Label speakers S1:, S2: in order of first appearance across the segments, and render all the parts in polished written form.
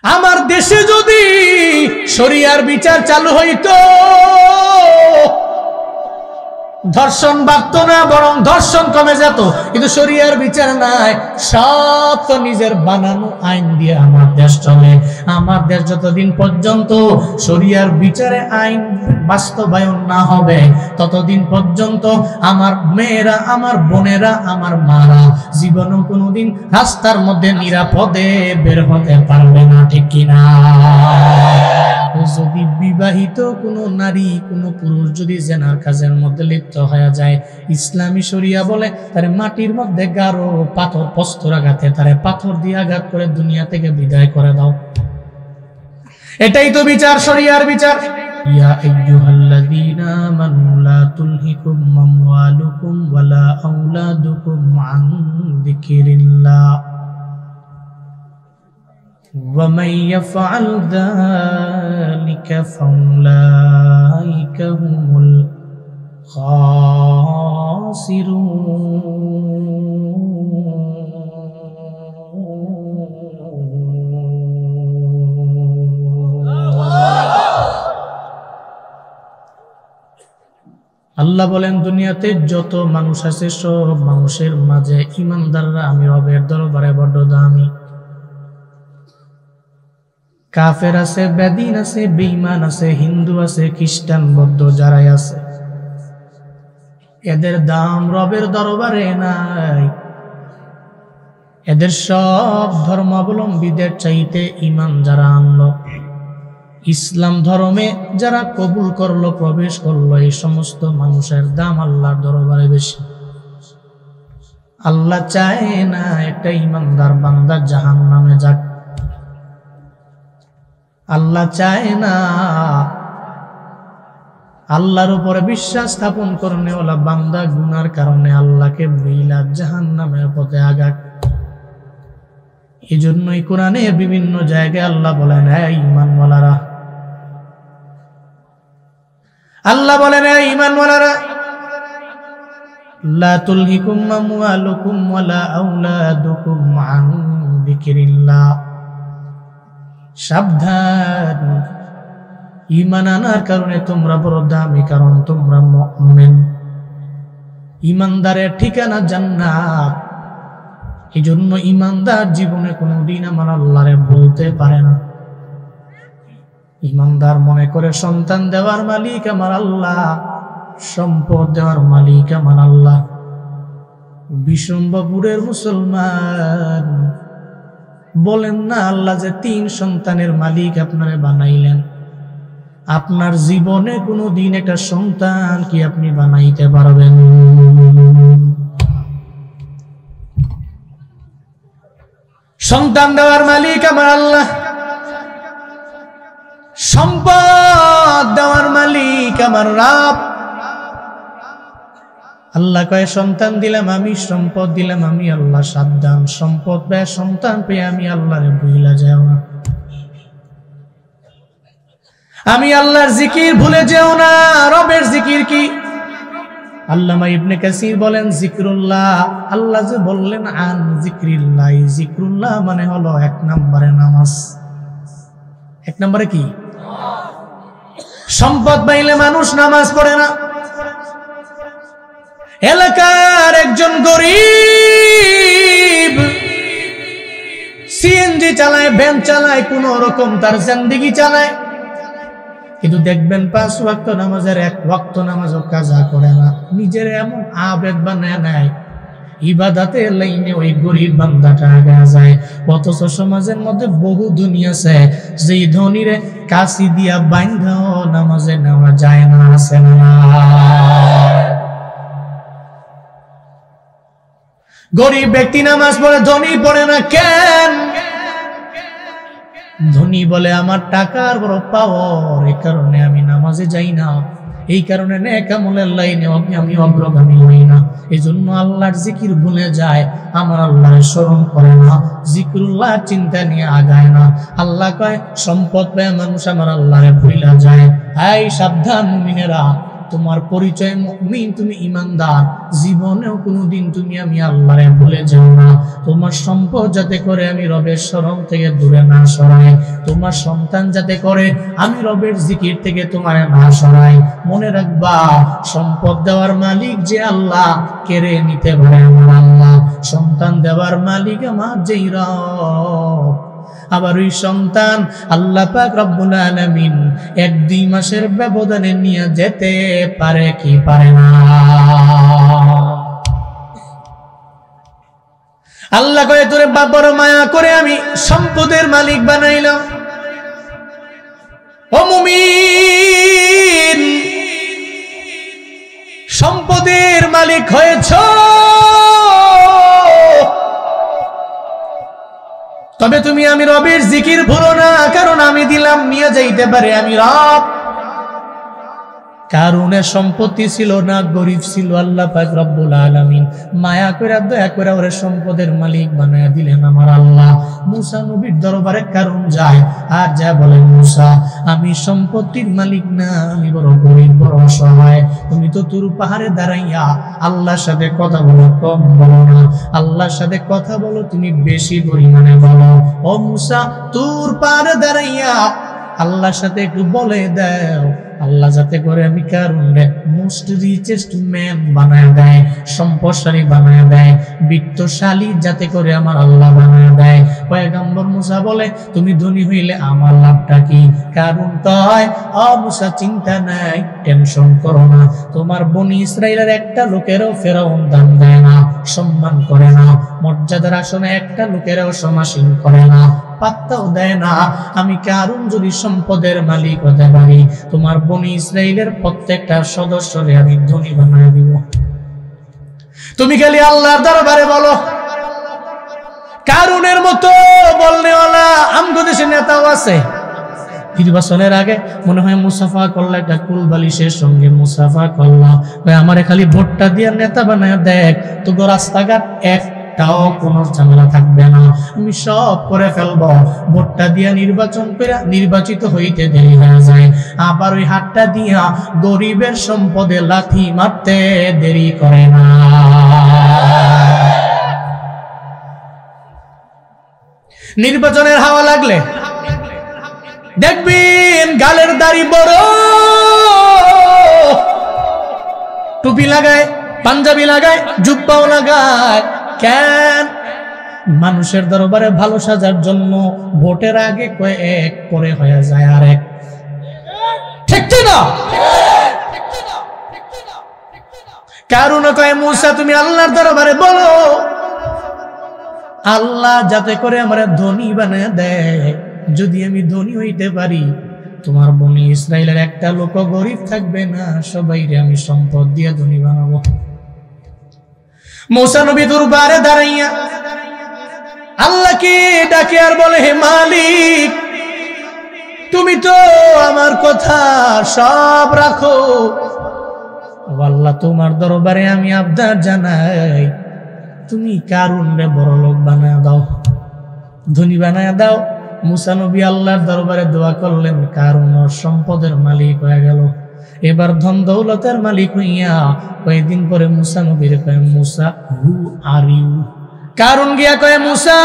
S1: আমার দেশে যদি শরিয়ার বিচার চালু হইতো, ধর্ষণ বাড়তো না, বরং ধর্ষণ কমে যেত। কিন্তু শরিয়ার বিচার নাই, সব তো নিজের বানানো আইন দিয়ে আমার দেশ চলে। আমার দেশ যতদিন পর্যন্ত শরিয়ার বিচারে আইন বাস্তবায়ন না হবে, ততদিন পর্যন্ত আমার মেয়েরা, আমার বোনেরা, আমার মারা জীবনও কোনোদিন রাস্তার মধ্যে নিরাপদে বের হতে পারবে না, ঠিক কিনা? যদি বিবাহিত কোনো নারী, কোনো পুরুষ যদি জেনার কাজের মধ্যে লিপ্ত হয়ে যায়, ইসলামী শরিয়া বলে তারে মাটির মধ্যে গাঢ় পাথর, প্রস্তর আঘাতে তারে পাথর দিয়ে আঘাত করে দুনিয়া থেকে বিদায় করে দাও। এটাই তো বিচার, শরিয়ার বিচার। ইয়া আইয়ুহাল্লাযীনা আমানু লা তুলহিকুম আমওয়ালুকুম ওয়ালা আওলাদুকুম আন যিকরিল্লাহ وَمَن يَفْعَلْ ذَلِكَ فَأُولَٰئِكَ هُمُ الْخَاسِرُونَ। আল্লাহ বলেন, দুনিয়াতে যত মানুষ আছে সব মানুষের মাঝে ঈমানদাররা আমি রবের দরবারে বড় দামি। কাফের আছে, বেদিন আছে, বেঈমান আছে, হিন্দু আছে, খ্রিস্টান, বৌদ্ধ যারাই আছে, এদের দাম রবের দরবারে নাই। এদের সব ধর্মাবলম্বীদের চাইতে ঈমান যারা আনলো, ইসলাম ধর্মে যারা কবুল করলো, প্রবেশ করলো, এই সমস্ত মানুষের দাম আল্লাহর দরবারে বেশি। আল্লাহ চায় না একটা ঈমানদার বান্দা জাহান্নামে যাক। আল্লাহ চায় না আল্লাহর উপরে বিশ্বাস স্থাপন করনে ওলা বান্দা গুনার কারণে আল্লাহকে ভুইলা জাহান্নামের পথে আগাক। এই জন্যই কোরআনের বিভিন্ন জায়গায় আল্লাহ বলেন, হে ঈমানওয়ালারা, আল্লাহ বলেন, হে ঈমানওয়ালারা, লা তুলহিকুম আমওয়ালুকুম ওয়ালা আওলাদুকুম আন যিকরিল্লাহ। সাবধান, ঈমান আনার কারণে তোমরা বড় দামি, কারণ তোমরা মুমিন। ঈমানদারের ঠিকানা জান্নাত। এই জন্য ঈমানদার জীবনে কোনোদিন আমার আল্লাহরে ভুলতে পারে না। ঈমানদার মনে করে সন্তান দেওয়ার মালিক আমার আল্লাহ, সম্পদ দেওয়ার মালিক আমার আল্লাহ। বিশ্বম্ভরপুরের মুসলমান বলেন না, আল্লাহ যে 3 সন্তানের মালিক আপনারে বানাইলেন, আপনার জীবনে কোনোদিন একটা সন্তান কি আপনি বানাইতে পারবেন? সন্তান দেওয়ার মালিক আমার আল্লাহ, সম্পদ দেওয়ার মালিক আমার রব। আল্লাহ কয়, সন্তান দিলাম আমি, সম্পদ দিলাম আমি আল্লাহ। সাবধান, সম্পদ পেয়ে সন্তান পেয়ে আমি আল্লাহরে ভুলে যাও না। আমি আল্লাহর জিকির ভুলে যেও না। রবের জিকির কি? আল্লামা ইবনে কাসির বলেন, জিকরুল্লাহ, আল্লাহ যে বললেন আন জিকরিল্লাহ, জিকরুল্লাহ মানে হলো 1 নম্বরে নামাজ। 1 নম্বরে কি? সম্পদ পাইলে মানুষ নামাজ পড়ে না। এলাকার একজন গরিব সিএনজি চালায়, ভ্যান চালায়, কোন রকম তার জিন্দেগি চালায়, কিন্তু দেখবেন 5 ওয়াক্ত নামাজের 1 ওয়াক্ত নামাজও কাজা করে না। নিজের এমন আবেদ বানায় নেয়, ইবাদতে লাইনে ওই গরিব বান্দাটা আগে যায়। অথচ সমাজের মধ্যে বহু ধনী আছে, যেই ধনীরে কাশি দিয়া বাইন্ধাও নামাজে নেওয়া যায় না, আছে না? গরিব ব্যক্তি নামাজ পড়ে, ধনী পড়ে না কেন? ধনী বলে আমার টাকার বড় পাওয়ার, এই কারণে আমি নামাজে যাই না, এই কারণে নেক আমলের লাইনে আমি অগ্রগামী হই না। এই জন্য আল্লাহর জিকির ভুলে যায়, আমার আল্লাহর স্মরণ করে না, জিকরুল্লাহ চিন্তা নিয়ে আগায় না। আল্লাহ কয়, সম্পদ পেয়ে মানুষ আমার আল্লাহরে ভুলে যায়। এই সাবধান মুমিনেরা, তোমার পরিচয় মুমিন, তুমি ঈমানদার, জীবনেও কোনোদিন তুমি আমি আল্লাহরে ভুলে যাও না। তোমার সম্পদ যাতে করে আমি রবের স্মরণ থেকে দূরে না সরাই, তোমার সন্তান যাতে করে আমি রবের জিকির থেকে তোমার না সরাই। মনে রাখবা সম্পদ দেওয়ার মালিক যে আল্লাহ, কেড়ে নিতে পারে আমার আল্লাহ। সন্তান দেওয়ার মালিক আমার যেই রব। আবার ওই সন্তান আল্লাহ পাক রব্বুল আলামিন 1-2 মাসের ব্যবধানে নিয়ে যেতে পারে কি পারে না? আল্লাহ কয়ে তোরে বাবার মায়া করে আমি সম্পদের মালিক বানাইলাম। ও মুমিন, সম্পদের মালিক হয়েছ, তবে তুমি আমি রবের জিকির ভুলো না, কারণ আমি দিলাম নিয়ে যাইতে পারে আমি রব। কারুনের সম্পত্তি ছিল না, গরিব ছিল, আল্লাহ পাক রব্বুল আলামিন মায়া করে দয়া করে ওরে সম্পদের মালিক বানায়া দিলেন আমার আল্লাহ। মুসা নবীর দরবারে কারুন যায় আর যা বলে, মুসা আমি সম্পত্তির মালিক না, আমি বড় গরিব, বড় অসহায়। তুমি তো তুর পাহাড়ে দাঁড়াইয়া আল্লাহর সাথে কথা বলো, কম বলো না। আল্লাহর সাথে কথা বলো তুমি বেশি পরিমাণে বলো। ও মুসা, তুর পাহাড়ে দাঁড়াইয়া আল্লাহর সাথে একটু বলে দাও, আল্লাহ যাতে করে আমি কারুনরে মোস্ট রিচেস্ট ম্যান বানায় দেয়, সম্পদশালী বানায় দেয়, বিত্তশালী যাতে করে আমার আল্লাহ বানায় দেয়। পয়গম্বর মুসা বলে, তুমি ধনী হইলে আমার লাভটা কি? কারুন কয়, ও মুসা চিন্তা নাই, টেনশন করো না, তোমার বনি ইসরাইলের একটা লোকেরও ফেরাউন দান দেয় না, সম্মান করে না, মর্যাদার আসনে একটা লোকেরও সমাসীন করে না, পাত্তাও দেয় না। আমি কারুন যদি সম্পদের মালিক হতে পারি, তোমার বনি ইসরাইলের প্রত্যেকটা সদস্যরে আমি ধনী বানায় দিব। তুমি খালি আল্লাহর দরবারে বলো। কারুনের মতো বলনেওয়ালা আমগো দেশে নেতাও আছে। নির্বাচনের আগে মনে হয় মুসাফা করলা, একটা কুল বালিশের সঙ্গে মুসাফা করলা, আমারে খালি ভোটটা দিয়ে নেতা বানায় দেখ, তোকে রাস্তাঘাট একটাও কোনো ঝামেলা থাকবে না, আমি সব করে ফেলবো। ভোটটা দিয়া নির্বাচন করে নির্বাচিত হইতে দেরি হয়ে যায়, আবার ওই হাতটা দিয়া গরিবের সম্পদে লাথি মারতে দেরি করে না। নির্বাচনের হাওয়া লাগলে দেখবেন গালের দাড়ি বড়, টুপি লাগায়, পাঞ্জাবি লাগায়, জুব্বাও লাগায়। কেন? মানুষের দরবারে ভালো সাজার জন্য। ভোটের আগে কয়েক, পরে হয়ে যায় আরেক। ঠিক না? কারণ কয়, মুসা তুমি আল্লাহর দরবারে বলো, আল্লাহ যাতে করে আমার ধনী বানায় দেয়। যদি আমি ধনী হইতে পারি, তোমার বনি ইসরাইলের একটা লোক গরিব থাকবে না, সবাইরে আমি সম্পদ দিয়ে ধনী বানাবো। মুসা নবী দরবারে দাঁড়াইয়া আল্লাহকে ডাকে আর বলে, হে মালিক, তুমি তো আমার কথা সব রাখো। আল্লাহ তোমার দরবারে আমি আবদার জানাই, তুমি কারুনরে বড় লোক বানায় দাও, ধনী বানায় দাও। মুসা নবী আল্লাহর দরবারে দোয়া করলেন, কারুন সম্পদের মালিক হয়ে গেল। এবার ধন দৌলতের মালিক হইয়া কয়েকদিন পরে মুসা নবীর কয়, মুসা হু আর ইউ? কারুন গিয়া কয়, মুসা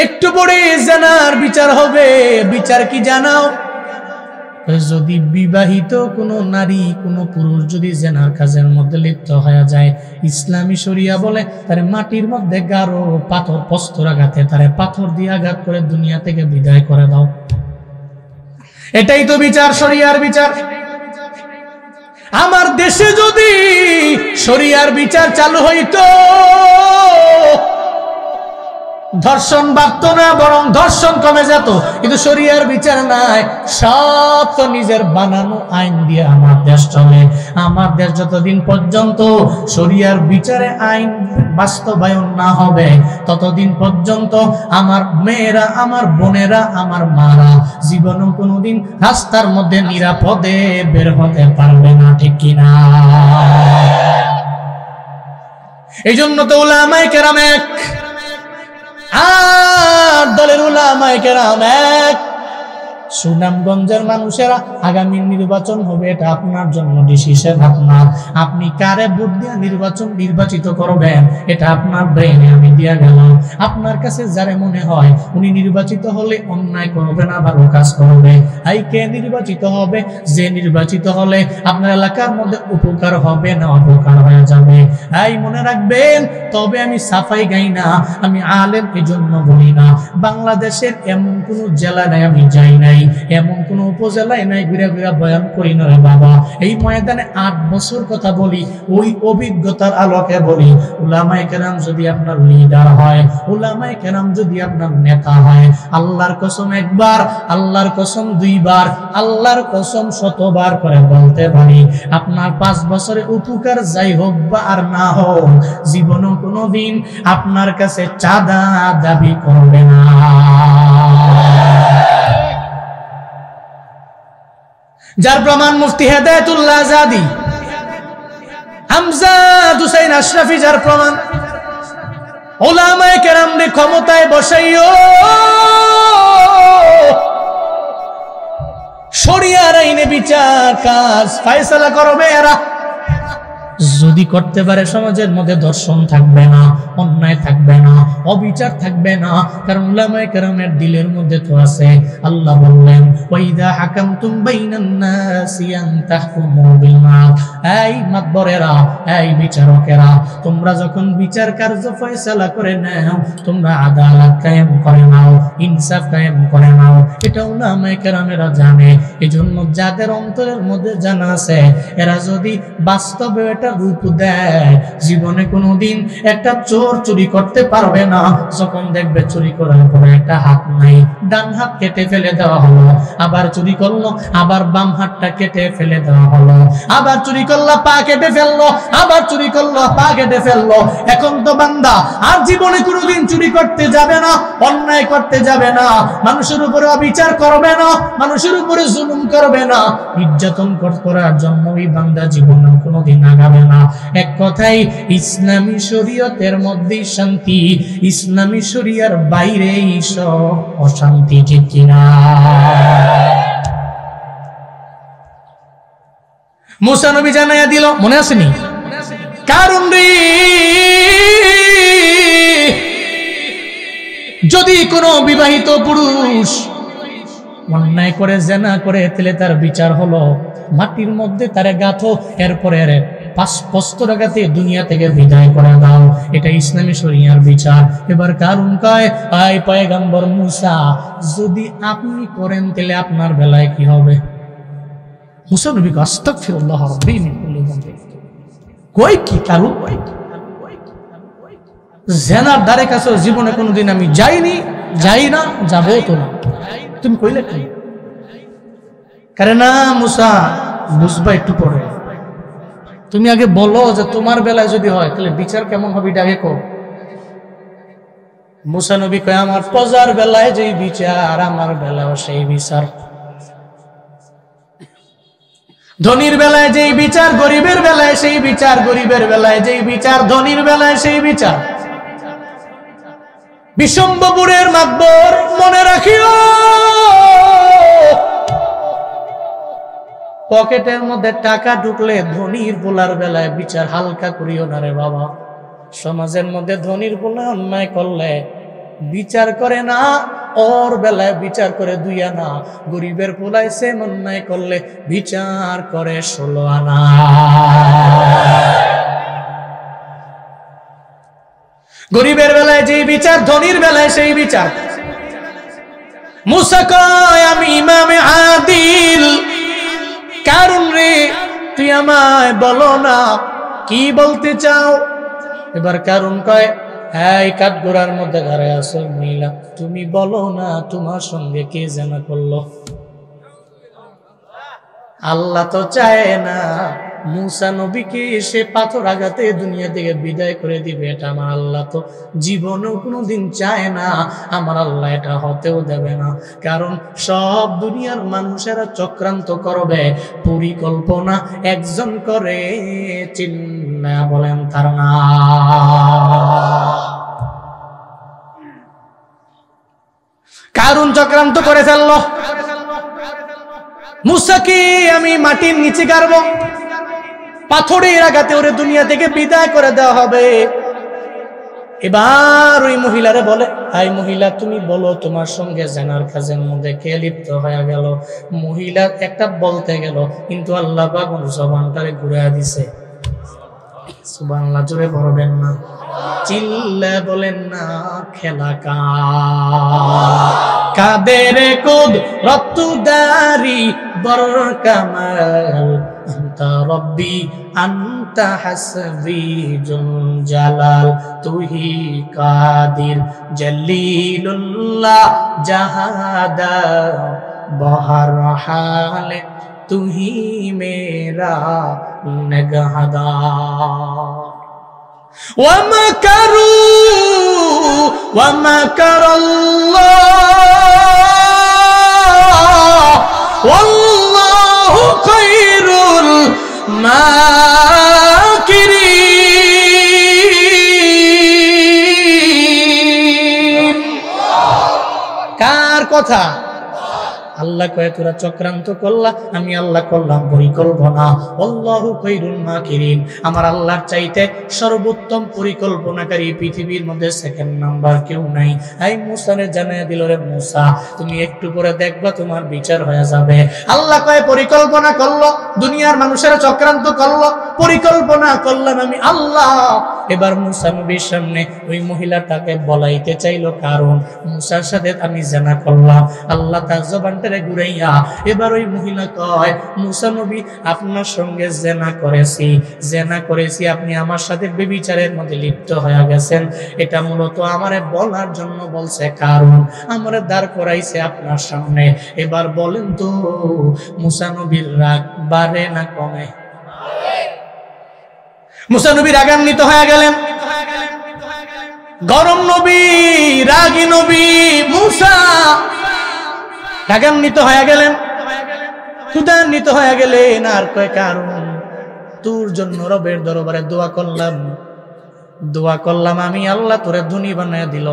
S1: একটু পরে জানার বিচার হবে, বিচার কি জানাও? যদি বিবাহিত কোনো নারী, কোনো পুরুষ যদি জেনার কাজের মধ্যে লিপ্ত হয়ে যায়, ইসলামী শরিয়া বলে তারে মাটির মধ্যে গাঢ় পাথর, প্রস্তর আঘাতে তারে পাথর দিয়ে আঘাত করে দুনিয়া থেকে বিদায় করে দাও। এটাই তো বিচার, শরিয়ার বিচার। আমার দেশে যদি শরিয়ার বিচার চালু হইতো, ধর্ষণ বাড়তো না, বরং ধর্ষণ কমে যেত। কিন্তু শরিয়ার বিচার নাই, সব তো নিজের বানানো আইন দিয়ে আমার দেশ চলে। আমার দেশ যতদিন পর্যন্ত শরিয়ার বিচারে আইন বাস্তবায়ন না হবে, ততদিন পর্যন্ত আমার মেয়েরা, আমার বোনেরা, আমার মারা জীবনও কোনোদিন রাস্তার মধ্যে নিরাপদে বের হতে পারবে না। ঠিক কিনা? এই জন্য তো উলামায়ে কেরাম এক, আর দলের উলামায়ে কেরাম এক। সুনামগঞ্জের মানুষেরা আগামী নির্বাচন হবে, এটা আপনার জন্য ডিসিশন আপনার। আপনি কারে ভোট দিয়ে নির্বাচিত করবেন এটা আপনার ব্রেনে আমি দিয়া গেলাম। আপনার কাছে যারে মনে হয় উনি নির্বাচিত হলে অন্যায় করবে না, ভালো কাজ করবে, কে নির্বাচিত হবে? যে নির্বাচিত হলে আপনার এলাকার মধ্যে উপকার হবে না অপকার হয়ে যাবে। মনে রাখবেন। তবে আমি সাফাই গাই না, আমি আলেম এই জন্য বলি না। বাংলাদেশের এমন কোন জেলা নাই আমি যাই নাই, এমন কোন উপজেলায় নাই ঘুরে ঘুরে বয়ান করি না রে বাবা। এই ময়দানে 8 বছর কথা বলি, ওই অভিজ্ঞতার আলোকে বলি। উলামায়ে কেরাম যদি আপনার লিডার হয়, উলামায়ে কেরাম যদি আপনার নেতা হয়, আল্লাহর কসম একবার, আল্লাহর কসম 2 বার, আল্লাহর কসম 100 বার করে বলতে পারি, আপনার 5 বছরে উপকার যাই হোক বা আর না হোক, জীবনও কোনোদিন আপনার কাছে চাঁদা দাবি করবে না। যার প্রমাণ মুফতি হেদায়েতুল্লাহ আজাদি, আমজাদ হুসাইন আশরাফি, যার প্রমাণ উলামায়ে কেরামরে ক্ষমতায় বসাইও, শরিয়ার আইনে বিচার কাজ ফয়সালা করবে এরা। যদি করতে পারে সমাজের মধ্যে দর্শন থাকবে না, অন্যায় থাকবে না, অবিচার থাকবে না। কারণ উলামায়ে কেরামের দিলের মধ্যে তো আছে, আল্লাহ বললেন ওয়াইদা হাকামতুম বাইনান নাসি আন তাহকুমু বিল মা'রুফ। এই মাতবরেরা, এই বিচারকেরা, তোমরা যখন বিচার কার্য ফয়সালা করে নাও, তোমরা আদালত কায়েম করে নাও, ইনসাফ কায়েম করে নাও। এটা উলামায়ে কেরামেরা জানে। এজন্য যাদের অন্তরের মধ্যে জানা আছে, এরা যদি বাস্তবে এটা রূপ দেয়, জীবনে কোনোদিন একটা চোর চুরি করতে পারবে না। যখন দেখবে চুরি করার পরে একটা হাত নাই, ডান হাত কেটে ফেলে দেওয়া হলো, আবার চুরি করলো, আবার বাম হাতটা কেটে ফেলে দেওয়া হলো, আবার চুরি করলো, পা কেটে ফেললো, আবার চুরি করলো, পা কেটে ফেললো। এখন তো বান্দা আর জীবনে কোনোদিন চুরি করতে যাবে না, অন্যায় করতে যাবে না, মানুষের উপরে অবিচার করবে না, মানুষের উপরে জুলুম করবে না, নির্যাতন করার জন্য ওই বান্দা জীবনে কোনোদিন আগাবে না। এক কথাই ইসলামী শরীয়তের মধ্যেই শান্তি, ইসলামী শরীয়তের বাইরেই সব অশান্তি, ঠিক কিনা? মুসা নবী জানাইয়া দিল, মনে আসেনি? কারণ যদি কোনো বিবাহিত পুরুষ অন্যায় করে জেনা করে, তাহলে তার বিচার হলো মাটির মধ্যে তারে গাঁথো, এরপরে 5 বছর দুনিয়া থেকে বিদায় করে দাও। এটা ইসলামী শরিয়ার বিচার। এবার কারণ কয়, আয় পয়গম্বর মুসা, যদি আপনি করেন তাহলে আপনার বেলায় কি হবে? মুসা নবী আস্তাগফিরুল্লাহ রাব্বি মিন কুল্লি যামবি। কই কি কারণ? জেনার ধারে কাছে জীবনে কোনোদিন আমি যাইনি, যাই না, যাবো তো না। তুমি কইলে কি? কারণ না মুসা, বুঝবা একটু পরে। তুমি আগে বলো যে তোমার বেলায় যদি হয় তাহলে বিচার কেমন হবে, এটা আগে কও। মুসা নবী কয়, আমার প্রজার বেলায় যেই বিচার, আমার বেলায় সেই বিচার। ধনীর বেলায় যেই বিচার, গরিবের বেলায় সেই বিচার, গরিবের বেলায় যেই বিচার, ধনীর বেলায় সেই বিচার। বিশম্বপুরের মাতবর মনে রাখিও, পকেটের মধ্যে টাকা ঢুকলে ধনীর পোলার বেলায় বিচার হালকা করিও না রে বাবা। সমাজের মধ্যে ধনীর পোলা অন্যায় করলে বিচার করে না, ওর বেলায় বিচার করে 2 আনা। গরিবের পোলায় সেম অন্যায় করলে বিচার করে 16 আনা। গরিবের বেলায় যেই বিচার, ধনীর বেলায় সেই বিচার। মুসা কয়, আমি ইমামে আদিল। কারণ রে, তুই আমায় বলো না কি বলতে চাও। এবার কারণ কয়, এই কাঠগোড়ার মধ্যে দাঁড়ায় আছো মহিলা, তুমি বলো না তোমার সঙ্গে কে জানা করলো। আল্লাহ তো চায় না মুসা নবীকে সে পাথর আঘাতে দুনিয়া থেকে বিদায় করে দিবে। এটা আমার আল্লাহ তো জীবনেও কোনোদিন চায় না, আমার আল্লাহ এটা হতেও দেবে না। কারণ সব দুনিয়ার মানুষেরা চক্রান্ত করবে, পরিকল্পনা একজন করে, চিন্তা বলেন তার না। কারণ চক্রান্ত করে ফেললো, মুসাকে আমি মাটির নিচে গাড়ব, পাথরের আঘাতে ওরে দুনিয়া থেকে বিদায় করে দেওয়া হবে। এবার ওই মহিলারে বলে, হাই মহিলা, তুমি বলো তোমার সঙ্গে জানার কাজের মধ্যে কে লিপ্ত হয়ে গেল? মহিলা একটা বলতে গেল, কিন্তু আল্লাহ পাক ওর জবানটারে ঘুরাইয়া দিছে। সুবহানাল্লাহ, জোরে পড়বেন না, চিল্লা বলেন না, খেলা কাদের কুদরত দারি বর কামাল, আনতা রব্বি আনতা হাসবি জুল জালাল, তুহি কাদির জলিলুল্লাহ জাহাদা বহর হালে, তুহি মেরা নগহদার। ومكر الله والله خير الماكرين। কার কথা? আল্লাহ কয়ে তোরা চক্রান্ত করলা, আমি আল্লাহ করলাম পরিকল্পনা। আল্লাহু খায়রুল মাকিরিন, আমার আল্লাহর চাইতে সর্বোত্তম পরিকল্পনাকারী পৃথিবীর মধ্যে সেকেন্ড নাম্বার কেউ নাই। এই মুসারে জানায় দিল, রে মুসা, তুমি একটু পরে দেখবা তোমার বিচার হয়ে যাবে। আল্লাহ কয়ে পরিকল্পনা করলো, দুনিয়ার মানুষেরা চক্রান্ত করলো, পরিকল্পনা করলাম আমি আল্লাহ। এবার মুসা নবীর সামনে ওই মহিলাটাকে বলাইতে চাইলো, কারণ মুসার সাথে আমি জানা করলাম। আল্লাহ তার জবানটা ঘুরাইয়া এবার ওই মহিলা কয়, মুসা নবী, আপনার সঙ্গে জেনা করেছি, আপনি আমার সাথে ব্যভিচারের মধ্যে লিপ্ত হয়ে গেছেন। এটা মূলত আমারে বলার জন্য বলছে, কারণ আমারে দাঁড় করাইছে আপনার সামনে। এবার বলেন তো, মুসা নবীর রাগ বাড়ে না কমে? মুসা নবী রাগান্বিত হয়ে গেলেন। গরম নবী, রাগী নবী মুসা রাগান্বিত হয়ে গেলেন, ক্ষুধান্বিত হয়ে গেলেন। আর কয়, কারণ তোর জন্য রবের দরবারে দোয়া করলাম আমি আল্লাহ, তোরে ধনী বানায় দিল।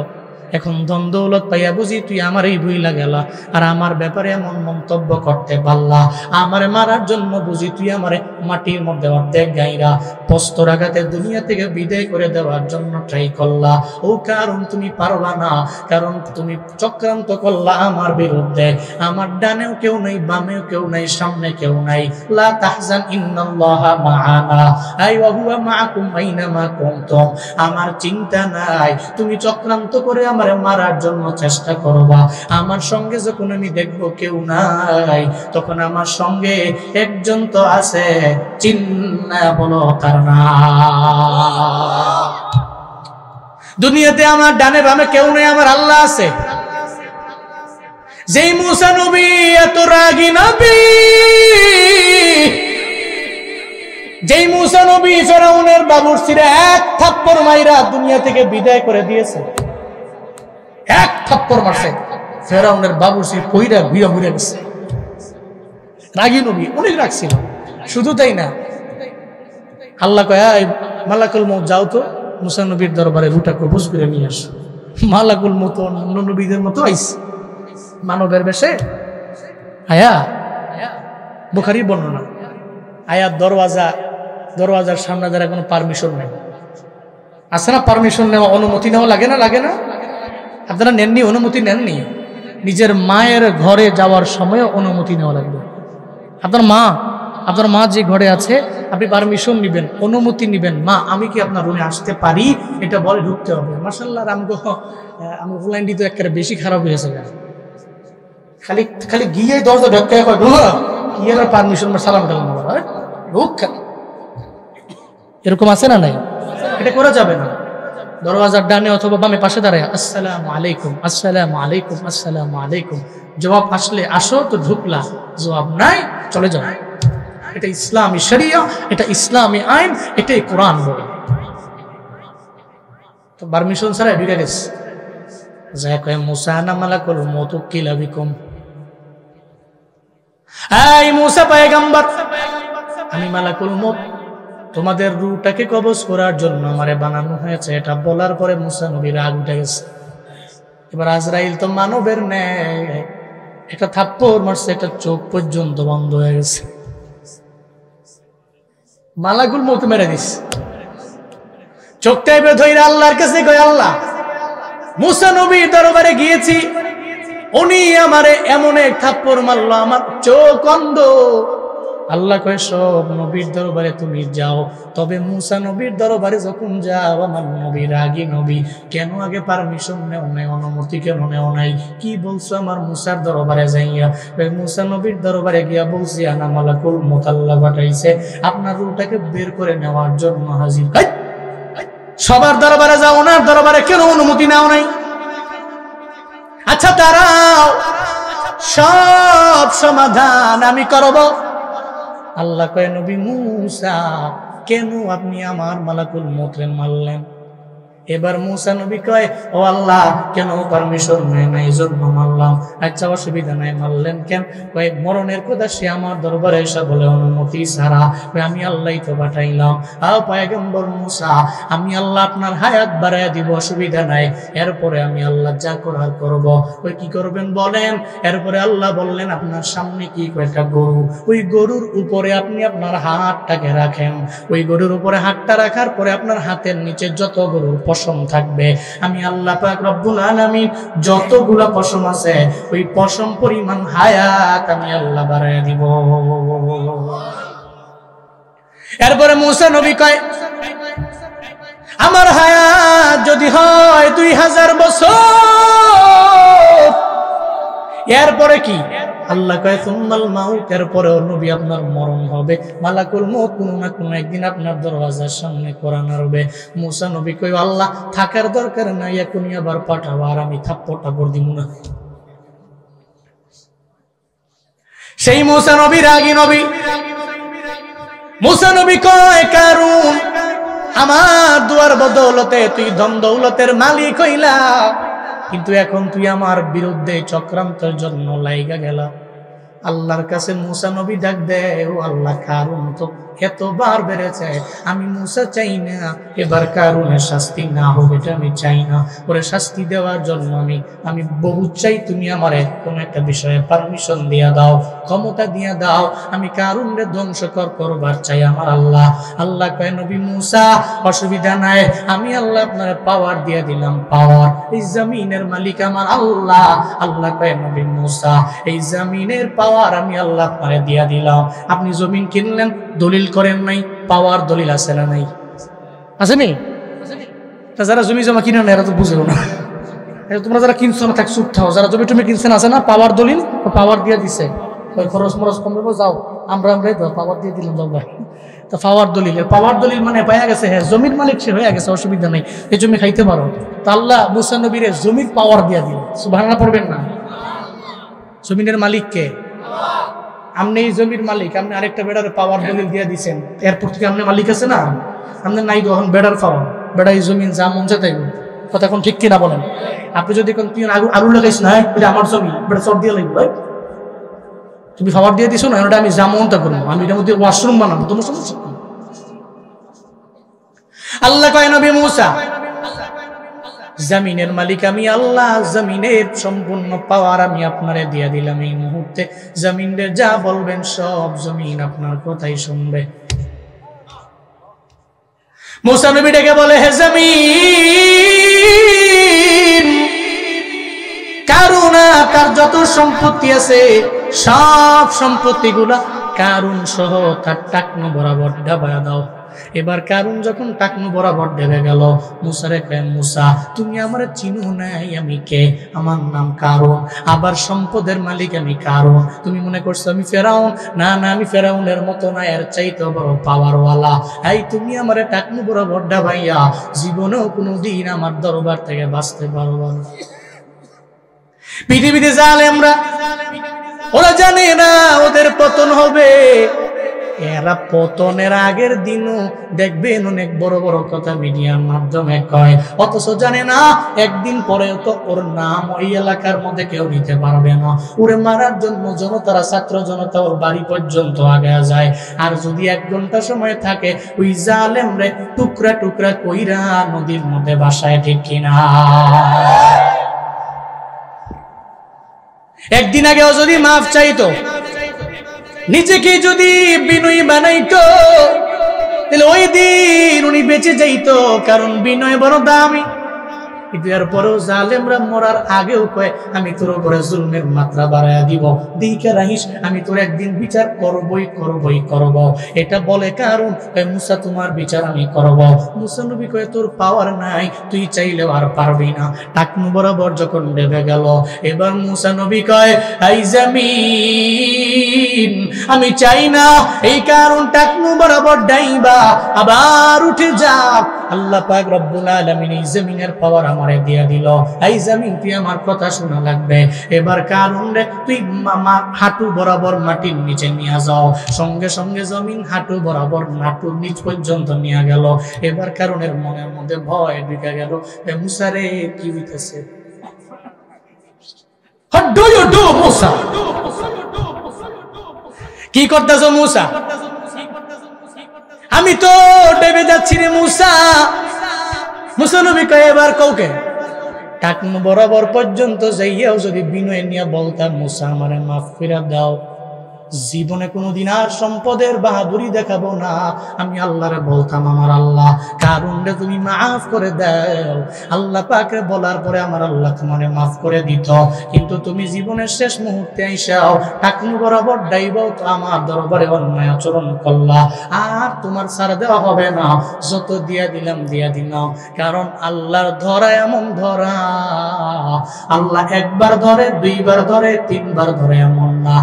S1: এখন ধন দৌলত পাইয়া বুঝি তুই আমার এই ভুইলা গেলা, আর আমার ব্যাপারে এমন মন্তব্য করতে পারলা। আমারে মারার জন্য বুঝি তুই আমারে মাটির মধ্যে অর্ধেক গাইরা পস্তর আঘাতে দুনিয়া থেকে বিদায় করে দেওয়ার জন্য ট্রাই করলা। ও কারণ তুমি পারবা না, কারণ তুমি চক্রান্ত করলা আমার বিরুদ্ধে। আমার ডানেও কেউ নাই, বামেও কেউ নাই, সামনে কেউ নাই। লা তাহজান ইন্নাল্লাহা মা'ানা আই ওয়া হুয়া মা'আকুম আইনামা কুনতুম। আমার চিন্তা নাই, তুমি চক্রান্ত করে আমারে মারার জন্য চেষ্টা করবা। আমার সঙ্গে যখন আমি দেখবো কেউ নাই, তখন আমার সঙ্গে একজন তো আছে, চিন্না বলো তার নাম। দুনিয়াতে আমার ডানে বামে কেউ নেই, আমার আল্লাহ আছে। যেই মুসা নবী এত রাগী নবী, যেই মুসা নবী ফেরাউনের বাবুর্চিরে এক থাপ্পড় মাইরা দুনিয়া থেকে বিদায় করে দিয়েছে, এক থাপ্পড় মারছে, ফেরাউনের বাবুর্চি পইরা ঘুরে ঘুরে গেছে। রাগী নবী, অনেক রাগছিল। শুধু তাই না, আল্লাহ কয়, মালাকুল মউত যাও তো মুসা নবীর দরবারে রুটা কবজ করে নিয়ে আসো। মালাকুল মউত অন্য নবীদের মতো আইছে, মানবের বেশে আয়া। বুখারী বর্ণনা, আয়া দরওয়াজার সামনে দ্বারা কোনো পারমিশন নেই। আছে না পারমিশন নেওয়া, অনুমতি নেওয়া লাগে না? আপনারা নেননি, অনুমতি নেননি? নিজের মায়ের ঘরে যাওয়ার সময় অনুমতি নেওয়া লাগবে। আপনার মা যে ঘরে আছে, আপনি পারমিশন নিবেন, অনুমতি নিবেন, মা আমি কি আপনার রুমে আসতে পারি, এটা বলে ঢুকতে হবে। মাশাআল্লাহ, আমি ফুলাইন্ডি তো একেবারে বেশি খারাপ হয়েছে, খালি গিয়ে দরজা ঢক্কায় কয় কি আর পারমিশন, সালাম টালাম ঢুক। এরকম আছে না? নাই, এটা করা যাবে না। দরওয়াজার ডানে অথবা বামে পাশে দাঁড়ায় আসসালামু আলাইকুম, আসসালামু আলাইকুম, আসসালামু আলাইকুম। জবাব আসলে আসো তো ঢুকলা, জবাব নাই চলে যাও। এটা ইসলামী শরিয়া, এটা ইসলামী আইন, এটাই কোরআন বলে। তো পারমিশন ছাড়া ঢুকে গেছে। যাই কয়, মুসা আনা মালাকুল মউত উকিলা বিকুম। এই মুসা পয়গম্বর, আমি মালাকুল মউত, তোমাদের রূহটাকে কবজ করার জন্য আমারে বানানো হয়েছে। এটা বলার পরে মুসা নবীর রাগ উঠে গেছে। এবার আজরাইল তো মানবের ন্যায় একটা থাপ্পড় মারছে, একটা চোখ পর্যন্ত বন্ধ হয়ে গেছে। মালাকুল মউত মেরে দিস। চোখটা এবার ধইরা আল্লাহর কাছে কয়, আল্লাহ, মুসা নবীর দরবারে গিয়েছি, উনি আমারে এমন এক থাপ্পড় মারলো, আমার চোখ অন্ধ। আল্লাহ কয়, সব নবীর দরবারে তুমি যাও, তবে মুসা নবীর দরবারে যখন যাও, আমার নবী রাগী নবী, কেন আগে পারমিশন নেও নাই, অনুমতি কেন নেও নাই? কি বলছো আমার মুসার দরবারে যাইয়া? মুসা নবীর দরবারে গিয়া বলছি, আনা মালাকুল মউত, আল্লাহ পাঠাইছে আপনার রূহটাকে বের করে নেওয়ার জন্য হাজির। সবার দরবারে যাও, ওনার দরবারে কেন অনুমতি নেও নাই? আচ্ছা দাঁড়াও, সব সমাধান আমি করব। আল্লাহ কয়, নবী মুসা, কেন আপনি আমার মালাকুল মউতরে মারলেন? এবার মুসা নবী কয়, ও আল্লাহ, কেন পারমিশন নেয় নাই, জন্য মারলাম। আচ্ছা অসুবিধা নাই, মারলেন কেন? কয়, মরণের কথা সে আমার দরবারে এসে বলে অনুমতি ছাড়া। আমি আল্লাহই তো পাঠাইলাম। আও পয়গম্বর মুসা, আমি আল্লাহ আপনার হায়াত বাড়াইয়া দিব, অসুবিধা নাই। এরপরে আমি আল্লাহ যা করার করব। ওই কি করবেন বলেন? এরপরে আল্লাহ বললেন, আপনার সামনে কি একটা গরু, ওই গরুর উপরে আপনি আপনার হাতটাকে রাখেন। ওই গরুর উপরে হাতটা রাখার পরে আপনার হাতের নিচে যত গরুর পশম থাকবে, আমি আল্লাহ পাক রব্বুল আলামিন যতগুলা পশম আছে, ওই পশম পরিমাণ হায়াত আমি আল্লাহ বাড়াইয়া দিব। এরপরে মুসা নবী কয়, আমার হায়াত যদি হয় 2000 বছর, এরপরে কি? আল্লাহ কয়, সুম্মাল মাউত, এরপরে নবী আপনার মরণ হবে। মালাকুল মউত কোনো না কোনো একদিন আপনার দরওয়াজার সামনে কোরআন আরবে। মুসা নবী কয়, আল্লাহ থাকার দরকার নাই, এখনই আবার পাঠাবো, আর আমি থাপ্পড় দিব না। সেই মুসা নবী রাগী নবী। মুসা নবী কয়, কারুন, আমার দুয়ার বদৌলতে তুই ধন দৌলতের মালিক হইলা, কিন্তু এখন তুই আমার বিরুদ্ধে চক্রান্তের জন্য লাইগা গেলা। আল্লাহর কাছে মুসা নবী ডাক দেয়, ও আল্লাহ, কারুন তো এতবার বেড়েছে, আমি মুসা চাই না এবার কারুনের শাস্তি না হোক, এটা আমি চাই না। ওরে শাস্তি দেওয়ার জন্য আমি বহু চাই, তুমি আমারে কোন একটা বিষয়ে পারমিশন দিয়া দাও, ক্ষমতা দিয়া দাও, আমি কারুনরে ধ্বংস করবার চাই আমার আল্লাহ। আল্লাহ কয়, নবী মুসা, অসুবিধা নাই, আমি আল্লাহ আপনার পাওয়ার দিয়া দিলাম, পাওয়ার। এই জমিনের মালিক আমার আল্লাহ। আল্লাহ কয়, নবী মুসা, এই জমিনের পাওয়ার আমি আল্লাহ আপনারে দিয়া দিলাম। আপনি জমিন কিনলেন, দলিল করেন নাই, পাওয়ার দলিল আছে না নাই? আছে নি? যারা জমি জমা কিনে না এরা তো বুঝেও না। তোমরা যারা কিনছো না থাক চুপ থাও, যারা জমি টমি কিনছেন আছে না, পাওয়ার দলিল, পাওয়ার দিয়ে দিছে, খরচ মরচ কমবে, যাও আমরাই পাওয়ার দিয়ে দিলাম, যাও ভাই। তো পাওয়ার দলিল, পাওয়ার দলিল মানে পাওয়া গেছে, হ্যাঁ জমির মালিক সে হয়ে গেছে, অসুবিধা নেই, এই জমি খাইতে পারো। তো আল্লাহ মুসা নবীরে জমির পাওয়ার দিয়ে দিল। সুবহানাল্লাহ পড়বেন না? জমিনের মালিক কে? আপনি এই জমির মালিক, আপনি আরেকটা বেড়ার পাওয়ার দলিল দিয়ে দিচ্ছেন, এরপর থেকে আপনি মালিক আছে না, আপনি নাই তো এখন বেড়ার পাওয়ার, বেড়া এই জমিন যা মন চাই তাই। কথা এখন ঠিক কিনা বলেন? আপনি যদি তুই আলু লাগাইস না, এটা আমার জমি, বেড়া চট দিয়ে লাগবে, তুমি পাওয়ার দিয়ে দিছো না, এটা আমি যা মনটা করবো, আমি এটার মধ্যে ওয়াশরুম বানাবো, তোমার সমস্যা কি? আল্লাহ কয়, নবী মুসা, জমিনের মালিক আমি আল্লাহ, জমিনের সম্পূর্ণ পাওয়ার আমি আপনারে দিয়ে দিলাম। এই মুহূর্তে জমিনের যা বলবেন সব জমিন আপনার কথাই শুনবে। মুসা নবী ডেকে বলে, হে জমিন, কারুন তার যত সম্পত্তি আছে সব সম্পত্তিগুলা কারুন সহ তার টাকনো বরাবর ডাবায়া দাও। এবার কারুন যখন টাকনু বরাবর ডেবে গেল, মুসারে কয়, মুসা তুমি আমার চিনো নাই, আমি কে? আমার নাম কারুন, আবার সম্পদের মালিক আমি কারুন। তুমি মনে করছো আমি ফেরাউন? না না, আমি ফেরাউনের মতো না, এর চাইতে বড় পাওয়ারওয়ালা। এই তুমি আমার টাকনু বরাবর ডাবাইয়া জীবনেও কোনোদিন আমার দরবার থেকে বাঁচতে পারবা না। পৃথিবীতে জালেমরা, ওরা জানে না ওদের পতন হবে, এরা পতনের আগের দিনও দেখবেন অনেক বড় বড় কথা মিডিয়ার মাধ্যমে কয়, অথচ জানে না একদিন পরে তো ওর নাম ওই এলাকার মধ্যে কেউ নিতে পারবে না। ওরে মারার জন্য জনতারা, ছাত্র জনতা ওর বাড়ি পর্যন্ত আগে যায়। আর যদি 1 ঘন্টা সময় থাকে, ওই জালেম রে টুকরা টুকরা কইরা নদীর মধ্যে বাসায়, ঠিক কিনা? একদিন আগেও যদি মাফ চাইতো, নিজেকে যদি বিনয়ী বানাইতো, তাহলে ওই দিন উনি বেঁচে যাইতো, কারণ বিনয় বড় দামি। কিন্তু এরপরেও জালেমরা মরার আগেও কয় আমি তোর উপরে জুলমের মাত্রা বাড়াইয়া দিব, দিকে রাহিস, আমি তোর একদিন বিচার করবই করবই করব। এটা বলে কারণ মুসা তোমার বিচার আমি করব। মুসা নবী কয় তোর পাওয়ার নাই, তুই চাইলেও আর পারবি না। টাকনু বরাবর যখন ডেবে গেল, এবার মুসা নবী কয় এই জমিন আমি চাই না, এই কারণ টাকনু বরাবর ডাইবা আবার উঠে যা। আল্লাহ পাক রব্বুল আলামিন এই জমিনের পাওয়ার আমারে দিয়া দিল। এই জমিন তুই আমার কথা শোনা লাগবে। এবার কারণ রে তুই হাঁটু বরাবর মাটির নিচে নিয়ে যাও। সঙ্গে সঙ্গে জমিন হাঁটু বরাবর হাঁটুর নিচ পর্যন্ত নিয়ে গেল। এবার কারণের মনের মধ্যে ভয় ঢুকে গেল, মুসা রে কি হইতেছে? What do you do, মুসা? কি করতেছো মুসা? আমি তো ডেবে যাচ্ছি রে মুসা। মুসা নবী কয় এবার কাউকে টাকনু বরাবর পর্যন্ত যাইয়াও যদি বিনয় নিয়ে বলতাম মুসা আমারে মাফ করে দাও, জীবনে কোনোদিন আর সম্পদের বাহাদুরি দেখাবো না। আমি আল্লাহরে বলতাম আমার আল্লাহ কারুনরে তুমি মাফ করে দাও। আল্লাহ পাকরে বলার পরে আমার আল্লাহ তোমারে মাফ করে দিত। কিন্তু তুমি জীবনের শেষ মুহূর্তে আইসাও টাকনু বরাবর ডাইবাও তো আমার দরবারে অন্যায় আচরণ করলা, আর তোমার ছাড় দেওয়া হবে না। যত দিয়া দিলাম দিয়া দিলাম, কারণ আল্লাহর ধরা এমন ধরা, আল্লাহ একবার ধরে, দুইবার ধরে, তিনবার ধরে এমন না,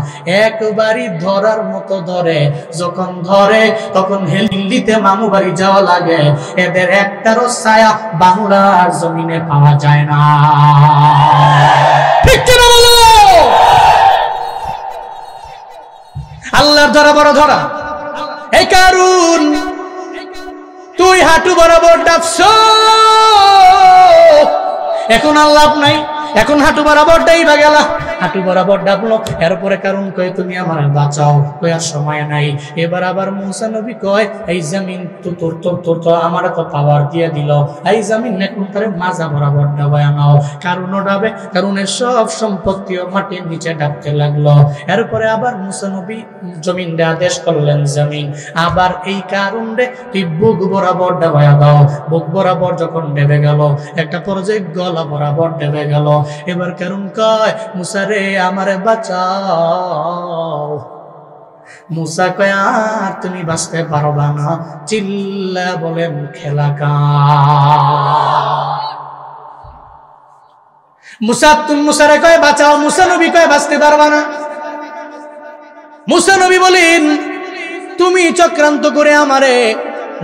S1: একবার ধরার মতো ধরে। যখন ধরে তখন হেলিতে মামু বাড়ি যাওয়া লাগে। এদের একটারও ছায়া বাংলার জমিনে পাওয়া যায় না। ঠিক কিনা বলো? আল্লাহর ধরা বড় ধরা। এই কারণ তুই হাঁটু বরাবর ডাবছো, এখন আল্লাহ নাই, এখন হাঁটু বরাবর ডাইবা গেলা। হাঁটু বরাবর ডাবলো, এরপরে কারণ কয় তুমি আমার বাঁচাও, কই আর সময় নাই। এবার আবার মুসা নবী কয় এই জমিন তো তোর তো আমার তো পাওয়ার দিয়ে দিল, এই জমিন এখন তারে মাজা বরাবর ডাবায় নাও। কারণও ডাবে, কারণের সব সম্পত্তিও মাটির নিচে ডাবতে লাগলো। এরপরে আবার মুসা নবী জমিন রে আদেশ করলেন জমিন আবার এই কারণ রে তুই বুক বরাবর ডাবায় দাও। বুক বরাবর যখন ডেবে গেল, একটা পর্যায়ে গলা বরাবর ডেবে গেল। এবার কারণ কয় মুসা রে আমারে বাঁচাও। মুসা কয় আর তুমি বাঁচতে পারবা না। চিল্লা বলেন খেলা কা। মুসারে কয় বাঁচাও, মুসা নবী কয় বাঁচতে পারবা না। মুসা নবী বলেন তুমি চক্রান্ত করে আমারে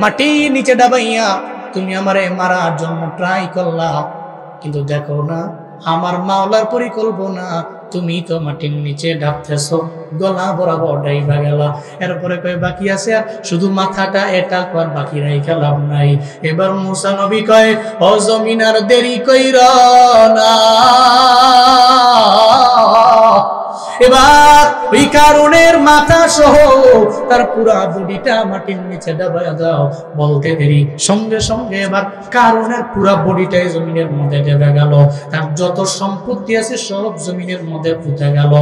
S1: মাটির নিচে ডাবাইয়া তুমি আমারে মারার জন্য ট্রাই করলা, কিন্তু দেখো না আমার মাওলার পরিকল্পনা, তুমি তো মাটির নিচে ডাবতেছো, গলা বরাবর ডাইবা গেলা। এরপরে কয় বাকি আছে শুধু মাথাটা, এটা কর বাকি রাইখা লাভ নাই। এবার মুসা নবী কয় ও জমিন আর দেরি কইরা না। এবার ওই কারণের মাথা সহ তার পুরা বডিটা মাটির নিচে ডাবায়া দাও। বলতে দেরি সঙ্গে সঙ্গে এবার কারণের পুরা বডিটাই জমিনের মধ্যে ডেবে গেল। তার যত সম্পত্তি আছে সব জমিনের মধ্যে পুঁতে গেল।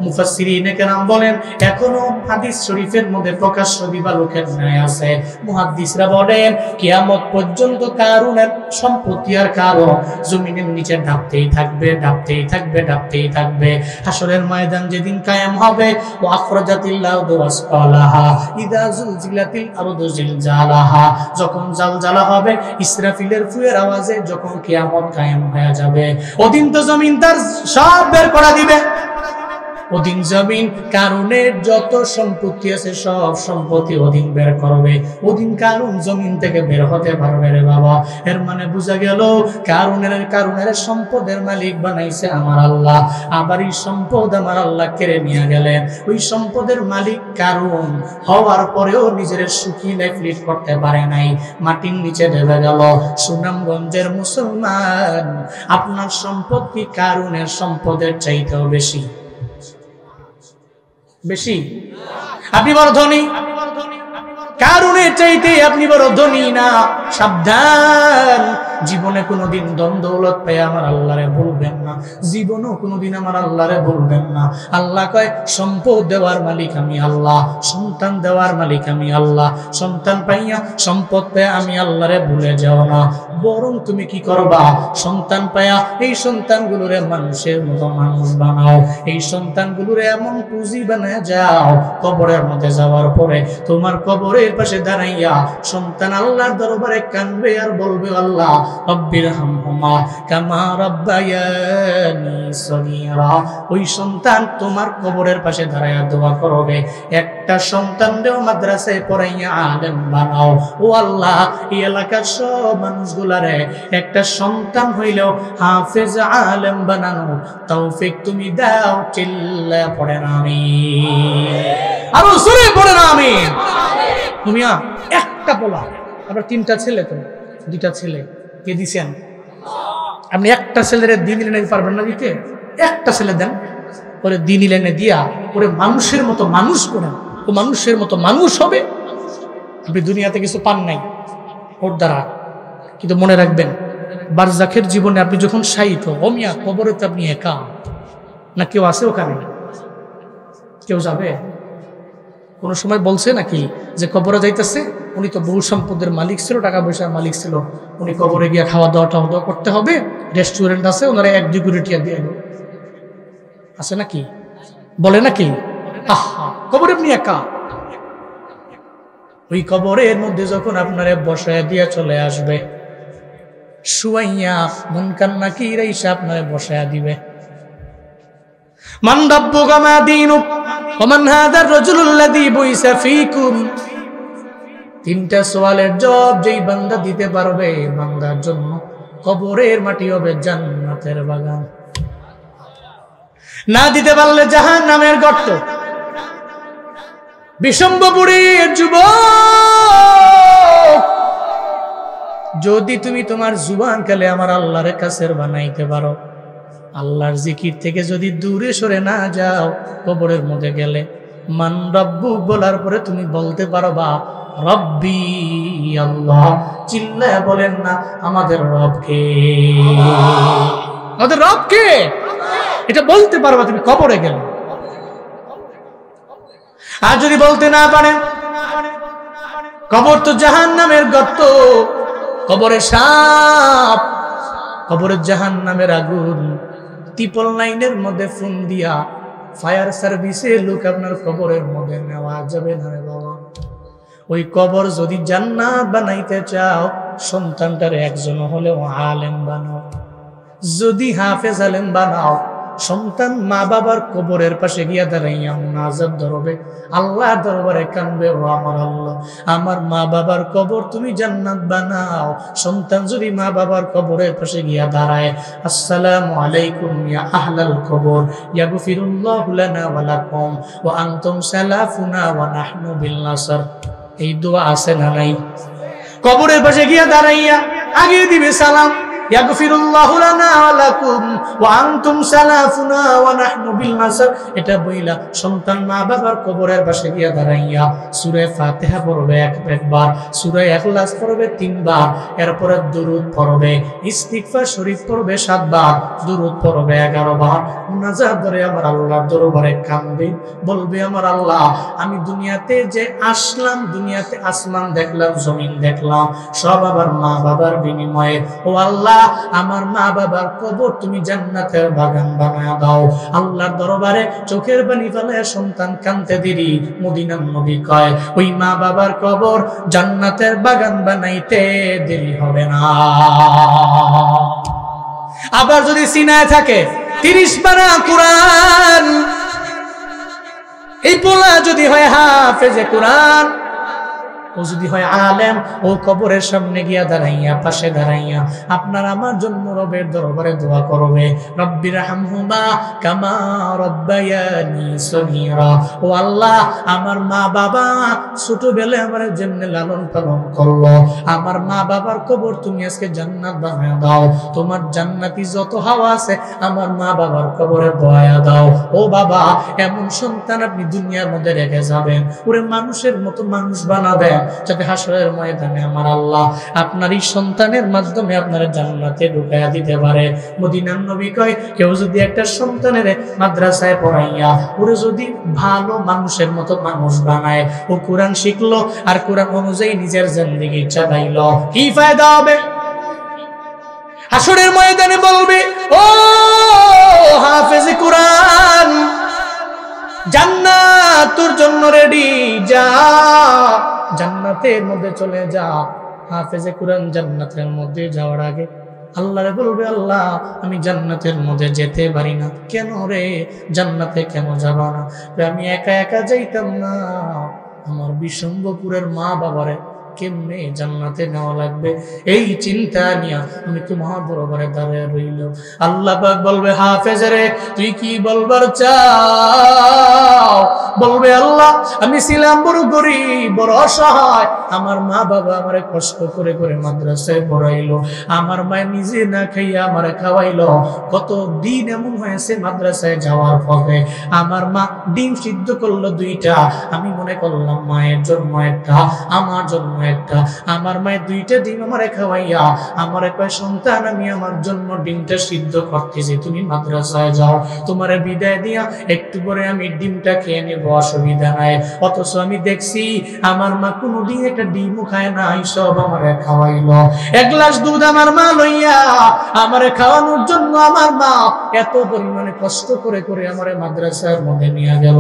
S1: মুফাসসিরিনে কেরাম বলেন এখনো হাদিস শরীফের মধ্যে প্রকাশ্য দিবালোকের ন্যায় আছে। মুহাদ্দিসরা বলেন কিয়ামত পর্যন্ত কারণের সম্পত্তি আর কারণ জমিনের নিচে ডাবতেই থাকবে, ডাবতেই থাকবে, ডাবতেই থাকবে। হাসরের ময়দান যেদিন কায়েম হবে, ও আখরাজাতিল আরদু আসকালাহা ইযা যুলজিলাতিল আরদু জিলজালাহা, যখন জালজালা হবে, ইসরাফিলের ফুয়ের আওয়াজে যখন কিয়ামত কায়েম হয়ে যাবে, ওদিন তো জমিন তার সব বের করে দিবে। ওদিন জমিন কারণের যত সম্পত্তি আছে সব সম্পত্তি ওদিন বের করবে। ওদিন কারণ জমিন থেকে বের হতে পারবে রে বাবা। এর মানে বোঝা গেল কারণের সম্পদের মালিক বানাইছে আমার আল্লাহ, আবার এই সম্পদ আমার আল্লাহ কেড়ে নিয়ে গেলেন। ওই সম্পদের মালিক কারণ হওয়ার পরেও নিজের সুখী লাইফ লিড করতে পারে নাই, মাটির নিচে ডেবে গেল। সুনামগঞ্জের মুসলমান, আপনার সম্পদ কি কারণের সম্পদের চাইতেও বেশি? বেশি? আপনি বড় ধনী, কারণের চাইতে আপনি বড় ধনী না। সাবধান, জীবনে কোনোদিন ধন দৌলত পেয়ে আমার আল্লাহরে বলবেন না, জীবনেও কোনোদিন আমার আল্লাহরে বলবেন না। আল্লাহ কয় সম্পদ দেওয়ার মালিক আমি আল্লাহ, সন্তান দেওয়ার মালিক আমি আল্লাহ। সন্তান পাইয়া সম্পদ পেয়ে আমি আল্লাহরে ভুলে যাও না, বরং তুমি কি করবা, সন্তান পাইয়া এই সন্তানগুলোরে মানুষের মতো মানুষ বানাও, এই সন্তানগুলোরে এমন পুঁজি বানায় যাও, কবরের মধ্যে যাওয়ার পরে তোমার কবরের পাশে দাঁড়াইয়া সন্তান আল্লাহর দরবারে কানবে আর বলবে, আল্লাহ রব্বির হামহুমা কামা রাব্বায়ানি সগীরা। ওই সন্তান তোমার কবরের পাশে দাঁড়াইয়া দোয়া করবে, একটা সন্তান দেও মাদ্রাসায় পড়াইয়া আলেম বানাও। ও আল্লাহ, এই এলাকার সব মানুষগুলারে একটা সন্তান হইলেও হাফেজ আলেম বানানো তৌফিক তুমি দাও। চিল্লা পড়েন আমিন, আরো জোরে পড়েন আমিন। তুমিয়া একটা পোলা, আবার 3টা ছেলে, তো 2টা ছেলে কে দিছেন? আপনি একটা ছেলের দিন এনে পারবেন না দিতে? একটা ছেলে দেন, ওরে দিন এনে দিয়া ওরে মানুষের মতো মানুষ করেন, ও মানুষের মতো মানুষ হবে। আপনি দুনিয়াতে কিছু পান নাই ওর দ্বারা, কিন্তু মনে রাখবেন বারজাখের জীবনে আপনি যখন শায়িত, অমিয়া কবরে তো আপনি একা না, কেউ আছে ওখানে? কেউ যাবে? কোনো সময় বলছে নাকি যে কবরে যাইতেছে? উনি তো বহু সম্পদের মালিক ছিল, টাকা পয়সার মালিক ছিল, উনি কবরে গিয়ে খাওয়া দাওয়া করতে হবে, রেস্টুরেন্ট আছে, ওনারা 1-2 কোটি টাকা দিয়ে এলো, আছে নাকি? বলে নাকি? আহা, কবরে আপনি একা। ওই কবরের মধ্যে যখন আপনারে বসায় দিয়ে চলে আসবে, শুয়াইয়া মুনকার নাকির এসে আপনারে বসায়া দিবে। মান রাব্বুকা মা দীনুক ওয়া মান হাযার রাজুলুল্লাযী বুইসা ফীকুম। 3টা সওয়ালের জবাব যেই বান্দা দিতে পারবে, বান্দার জন্য কবরের মাটি হবে জান্নাতের বাগান। না দিতে পারলে জাহান্নামের গর্ত। বিশম্বপুরীর যুবক, যদি তুমি তোমার জুবান কালে আমার আল্লাহর কাছের বানাইতে পারো, আল্লাহর জিকির থেকে যদি দূরে সরে না যাও, কবরের মধ্যে গেলে মান রব্বুক বলার পরে তুমি বলতে পারবা রব্বি আল্লাহ। চিল্লায়া বলেন না আমাদের রব কে? আমাদের রব কে? এটা বলতে পারবা তুমি কবরে গেলে। আর যদি বলতে না পারেন, কবর তো জাহান্নামের গর্ত, কবরে সাপ, কবরে জাহান্নামের আগুন। 3 লাইনের মধ্যে ফোন দিয়া ফায়ার সার্ভিসে লোক আপনার কবরের মধ্যে নেওয়া যাবে না রে বাবা। ওই কবর যদি জান্নাত বানাইতে চাও, সন্তানটার একজন হলেও আলেম বানাও। যদি হাফেজ আলেম বানাও, সন্তান মা বাবার কবরের পাশে গিয়া দাঁড়াইয়া মুনাজাত ধরবে, আল্লাহর দরবারে কানবে, ও আমার আল্লাহ, আমার মা বাবার কবর তুমি জান্নাত বানাও। সন্তান যদি মা বাবার কবরের পাশে গিয়া দাঁড়ায়, আসসালামু আলাইকুম ইয়া আহলাল কবর ইয়াগফিরুল্লাহু লানা ওয়া লাকুম ওয়া আনতুম সালাফুনা ওয়া নাহনু বিল নাসর। এই দোয়া আছে না নাই? কবরের পাশে গিয়া দাঁড়াইয়া আগে দিবে সালাম, ইয়াগফিরুল্লাহু লানা ওয়া লাকুম ওয়া আনতুম সালাফুনা ওয়া নাহনু বিল নাসর। এটা বইলা সন্তান মা বাবার কবরের পাশে গিয়া দাঁড়াইয়া সূরা ফাতিহা পড়বে একবার, সূরা ইখলাস পড়বে 3 বার, এরপরে দুরূদ পড়বে, ইস্তিগফার শরীফ পড়বে 7 বার, দুরূদ পড়বে 11 বার। মুনাজাত করে আমার আল্লাহর দরবারে কাঁদবে, বলবে আমার আল্লাহ, আমি দুনিয়াতে যে আসলাম, দুনিয়াতে আসমান দেখলাম, জমিন দেখলাম, সব আবার মা বাবার বিনিময়ে। ও আল্লাহ, আমার মা বাবার কবর তুমি জান্নাতের বাগান বানায়া দাও। আল্লাহর দরবারে চোখের পানি ফেলে সন্তান কাঁদতে দেরি, মদিনার নবী কয় ওই মা বাবার কবর জান্নাতের বাগান বানাইতে দেরি হবে না। আবার যদি সিনায় থাকে 30 পারা কোরআন, এই পোলা যদি হয় হাফেজে কোরআন, ও যদি হয় আলেম, ও কবরের সামনে গিয়া দাঁড়াইয়া, পাশে দাঁড়াইয়া আপনার আমার জন্য রবের দরবারে দোয়া করবে, রব্বির হামহুমা কামা রাব্বায়ানি সগীরা। ও আল্লাহ, আমার মা বাবা ছোটবেলায় আমার যেমনে লালন পালন করলো, আমার মা বাবার কবর তুমি আজকে জান্নাত বানায়া দাও। তোমার জান্নাতি যত হাওয়া আছে আমার মা বাবার কবরে বয়া দাও। ও বাবা, এমন সন্তান আপনি দুনিয়ার মধ্যে রেখে যাবেন, ওরে মানুষের মতো মানুষ বানাবেন, যাতে হাসরের ময়দানে আমার আল্লাহ আপনার এই সন্তানের মাধ্যমে আপনার জান্নাতে ঢুকাইয়া দিতে পারে। মদিনার নবী কয়, কেউ যদি একটা সন্তানের মাদ্রাসায় পড়াইয়া ওরে যদি ভালো মানুষের মতো মানুষ বানায়, ও কোরআন শিখলো আর কোরআন অনুযায়ী নিজের জিন্দেগি চালাইলো, কি ফায়দা হবে? হাসরের ময়দানে বলবে, ও হাফেজে কোরআন, জান্নাত তোর জন্য রেডি, যা জান্নাতের মধ্যে চলে যা। হাফেজে কোরআন জান্নাতের মধ্যে যাওয়ার আগে আল্লাহরে বলবে, আল্লাহ আমি জান্নাতের মধ্যে যেতে পারি না। কেন রে, জান্নাতে কেন যাব না? আমি একা একা যাইতাম না, আমার বিশম্বপুরের মা বাবারে কেমনে জান্নাতে নেওয়া লাগবে, এই চিন্তা নিয়ে আমি তোমার দরবারে দাঁড়িয়ে রইল। আল্লাহ পাক বলবে, হাফেজ রে তুই কি বলবার চাও? বলবে, আল্লাহ আমি ছিলাম বড় গরিব, বড় অসহায়, আমার মা বাবা আমারে কষ্ট করে করে মাদ্রাসায় পড়াইলো, আমার মা নিজে না খাইয়া আমারে খাওয়াইলো। কত দিন এমন হয়েছে মাদ্রাসায় যাওয়ার পথে আমার মা ডিম সিদ্ধ করলো 2টা, আমি মনে করলাম মায়ের জন্য একটা, আমার জন্য একটা। আমার মায়ের 2টা ডিম আমারে খাওয়াইয়া আমারে কয়, সন্তান আমি আমার জন্য ডিমটা সিদ্ধ করতেছি, তুমি মাদ্রাসায় যাও, তোমারে বিদায় দিয়া একটু পরে আমি ডিমটা খেয়ে নেব, অসুবিধা নাই। অথচ আমি দেখছি আমার মা কোনোদিন একটা ডিমও খায় না, সব আমারে খাওয়াইলো। 1 গ্লাস দুধ আমার মা লইয়া আমারে খাওয়ানোর জন্য আমার মা এত পরিমাণে কষ্ট করে করে আমারে মাদ্রাসার মধ্যে নিয়ে গেল।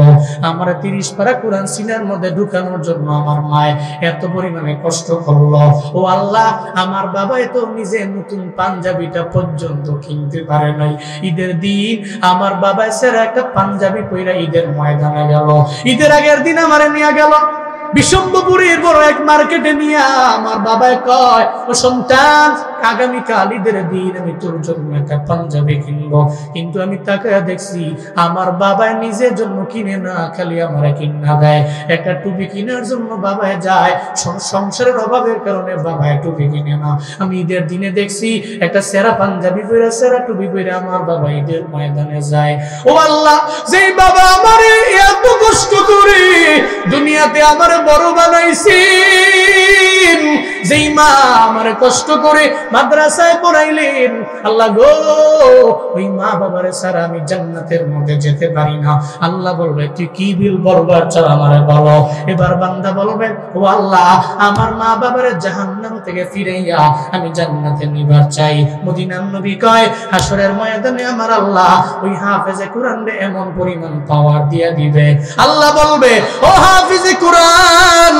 S1: আমারে 30 পারা কোরআন সিনার মধ্যে ঢুকানোর জন্য আমার মায় এত পরিমাণে কষ্ট করলো। ও আল্লাহ, আমার বাবা তো নিজে নতুন পাঞ্জাবিটা পর্যন্ত কিনতে পারে নাই। ঈদের দিন আমার বাবা স্যার একটা পাঞ্জাবি পইরা ঈদের ময়দানে গেল। ঈদের আগের দিন আমারে নিয়ে গেল বিশম্বপুরের বড় এক মার্কেটে নিয়ে। আমার বাবাই কয়, ও সন্তান, আগামীকাল ঈদের দিন আমি তোর জন্য একটা পাঞ্জাবি কিনবো। কিন্তু আমি তাকায় দেখছি আমার বাবাই নিজের জন্য কিনে না, খালি আমার কিনা দেয়। একটা টুপি কেনার জন্য বাবাই যায়, সংসারের অভাবের কারণে বাবাই টুপি কিনে না। আমি ঈদের দিনে দেখছি একটা সেরা পাঞ্জাবি পরে, সেরা টুপি পরে আমার বাবা ঈদের ময়দানে যায়। ও আল্লাহ, যেই বাবা আমার এত কষ্ট করে দুনিয়াতে আমার বড় বানাইছেন, যেই মা আমার কষ্ট করে মাদ্রাসায় পড়াইলেন, আল্লাহ গো, ওই মা বাবার ছাড়া আমি জান্নাতের মধ্যে যেতে পারি না। আল্লাহ বলবে, তুই কি বিল বলবার চাও আমারে বলো। এবার বান্দা বলবে, ও আল্লাহ, আমার মা বাবার জাহান্নাম থেকে ফিরাইয়া আমি জান্নাতে নিবার চাই। মদিনার নবী কয়, হাসরের ময়দানে আমার আল্লাহ ওই হাফেজে কোরআনে এমন পরিমাণ পাওয়ার দিয়া দিবে, আল্লাহ বলবে, ও হাফেজে কোরআন,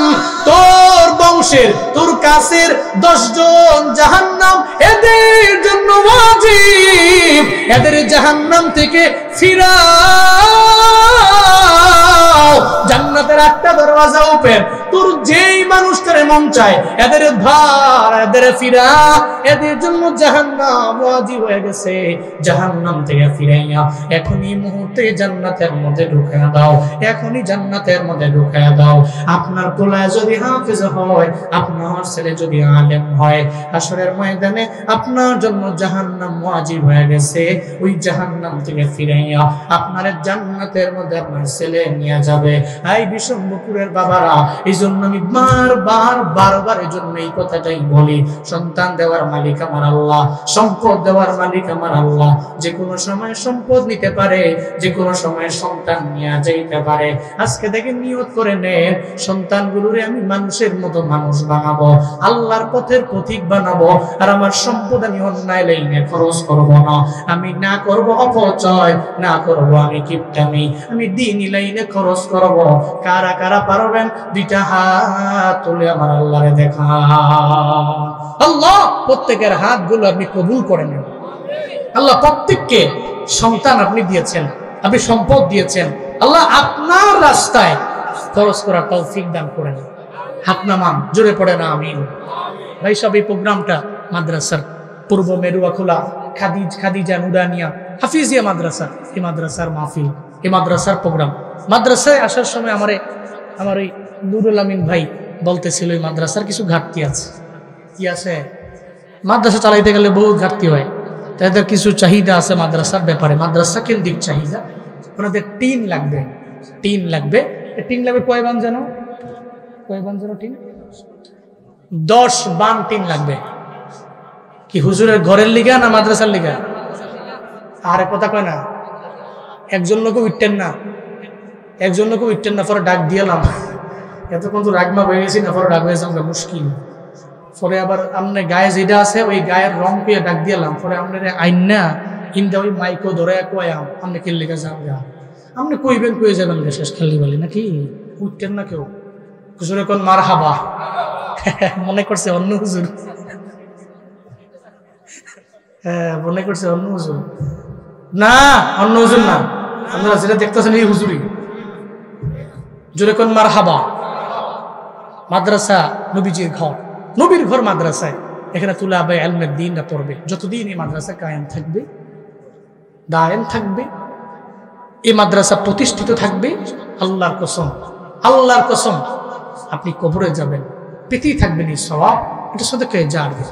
S1: তোর বংশের, তোর কাছের 10 জন জাহান্নাম এদের জন্য ওয়াজিব, এদের জাহান্নাম থেকে ফিরাও। জান্নাতের 8টা দরওয়াজা ওপেন, তোর যেই মানুষটারে মন চায় এদের ধর, এদের ফিরা, এদের জন্য জাহান্নাম ওয়াজিব হয়ে গেছে। জাহান্নাম থেকে ফিরাইয়া এখনই মুহূর্তে জান্নাতের মধ্যে ঢুকায়া দাও, এখনই জান্নাতের মধ্যে ঢুকায়া দাও। আপনার কোলায় যদি হাফেজ হয়, আপনার ছেলে যদি আলেম হয়, হাসরের ময়দানে আপনার জন্য জাহান্নাম ওয়াজিব হয়ে গেছে। ওই জাহান্নাম থেকে ফিরাইয়া আপনার জান্নাতের মধ্যে আপনার ছেলে নিয়ে যাবে। এই বিশম্বপুরের বাবারা, এই জন্য আমি বারবার এই জন্য এই কথাটাই বলি, সন্তান দেওয়ার মালিক আমার আল্লাহ, সম্পদ দেওয়ার মালিক আমার আল্লাহ। যে কোনো সময় সম্পদ নিতে পারে, যে কোনো সময় সন্তান নিয়ে যাইতে পারে। আজকে থেকে নিয়ত করে নেন, সন্তানগুলোরে আমি মানুষের মতো মানুষ বানাবো, আল্লাহর পথের পথিক বানাবো। আর আমার সম্পদ আমি অন্যায় লাইনে খরচ করব না, আমি না করব অপচয়, না করব আমি কিপটামি, আমি দ্বীনি লাইনে খরচ করব। কারা কারা পারবেন 2টা হাত তুলে আমার আল্লাহরে দেখা। আল্লাহ প্রত্যেকের হাতগুলো আপনি কবুল করে নেন। আল্লাহ প্রত্যেককে সন্তান আপনি দিয়েছেন, আপনি সম্পদ দিয়েছেন, আল্লাহ আপনার রাস্তায় খরচ করার তৌফিক দান করেন। হাত নামান, জোরে পড়ে না আমিন। ভাই সব এই প্রোগ্রামটা মাদ্রাসার পূর্ব মেরুয়াখোলা খাদিজা নুরানিয়া হাফিজিয়া মাদ্রাসা, এই মাদ্রাসার মাহফিল, এই মাদ্রাসার প্রোগ্রাম। মাদ্রাসায় আসার সময় আমার ওই নুরুল আমিন ভাই বলতেছিল, এই মাদ্রাসার কিছু ঘাটতি আছে। কি আছে? মাদ্রাসা চালাইতে গেলে বহুত ঘাটতি হয়, তাদের কিছু চাহিদা আছে মাদ্রাসার ব্যাপারে, মাদ্রাসা কেন্দ্রিক চাহিদা। ওনাদের টিন লাগবে। টিন লাগবে কয় বান যেন টিন 10 বান টিন লাগবে। কি হুজুরের ঘরের লিগা না মাদ্রাসার লিগা? আরে কথা কয় না, একজন লোক উঠতেন না, একজন লোক উঠতেন না, পরে ডাক দিয়েলাম, এতক্ষণ তো রাগমা হয়ে গেছি না, পরে ডাক হয়েছে আমরা মুশকিল। পরে আবার আপনার গায়ে যেটা আছে ওই গায়ের রং পেয়ে ডাক দিয়েলাম, পরে আপনার আইন না ইন্দা ওই মাইকো ধরে কয়াম আপনি খেললে গা যান গা, আপনি কইবেন কয়ে যাবেন গা, শেষ খেললি বলি নাকি উঠতেন না কেউ। হুজুর এখন মার হাবা মনে করছে অন্য হুজুর, হ্যাঁ মনে করছে অন্য হুজুর, না অন্য হুজুর না, আপনারা যেটা দেখতেছেন এই হুজুরই। জোরে কোন মার হাবা। মাদ্রাসা নবীজির ঘর, নবীর ঘর মাদ্রাসায়, এখানে তুলাবে ইলমের দ্বীনরা পড়বে। যতদিন এই মাদ্রাসা কায়েম থাকবে, দায়েম থাকবে, এই মাদ্রাসা প্রতিষ্ঠিত থাকবে, আল্লাহর কসম, আল্লাহর কসম আপনি কবরে যাবেন, পেতেই থাকবেন এই সওয়াব। এটা সাদাকায়ে জারিয়া।